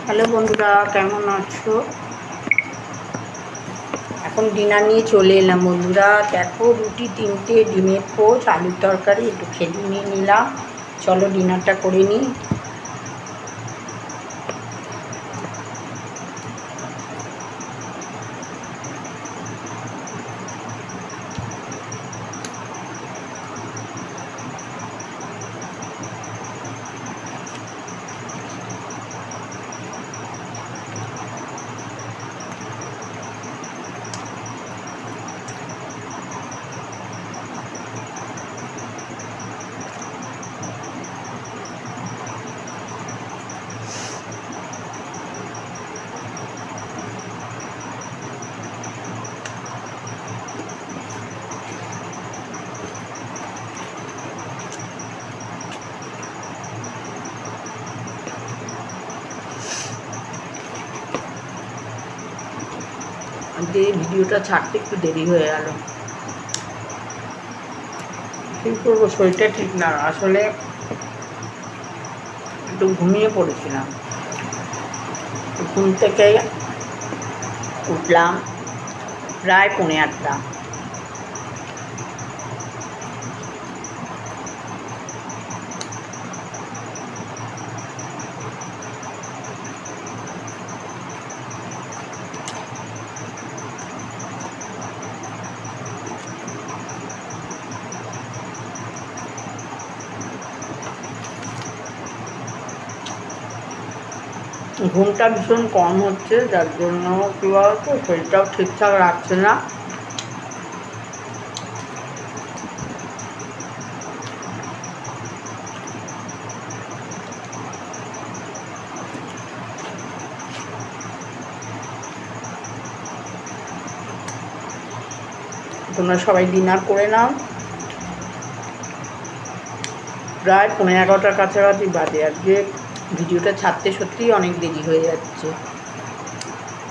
Hello বন্ধুরা, কেমন আছো? এখন ডিনার নিয়ে চলে এলাম বন্ধুরা। দেখো, রুটি 3টে, ডিমের পোচ, আলুর তরকারি, একটু খেজুর নিয়ে নিলাম। চলো ডিনারটা করে নিই। আজকে ভিডিওটা ছাড়তে একটু দেরি হয়ে গেল। কী করবো, শরীরটা ঠিক না, আসলে একটু ঘুমিয়ে পড়েছিলাম। ঘুম থেকে উঠলাম প্রায় 8:45। ঘুমটা ভীষণ কম হচ্ছে, যার জন্য কী বলতো, শরীরটাও ঠিকঠাক রাখছে না। তোমরা সবাই ডিনার করে নাও। প্রায় 11:15 কাছাকাছি বাজে। আজকে ভিডিওটা ছাড়তে সত্যিই অনেক দেরি হয়ে যাচ্ছে।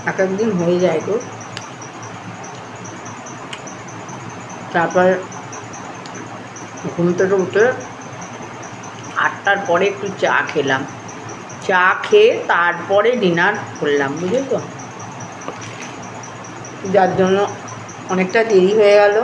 এক একদিন হয়ে যায় তো। তারপর ঘুম থেকে উঠে 8টার পরে একটু চা খেলাম। চা খেয়ে তারপরে ডিনার করলাম, বুঝেছো? যার জন্য অনেকটা দেরি হয়ে গেল।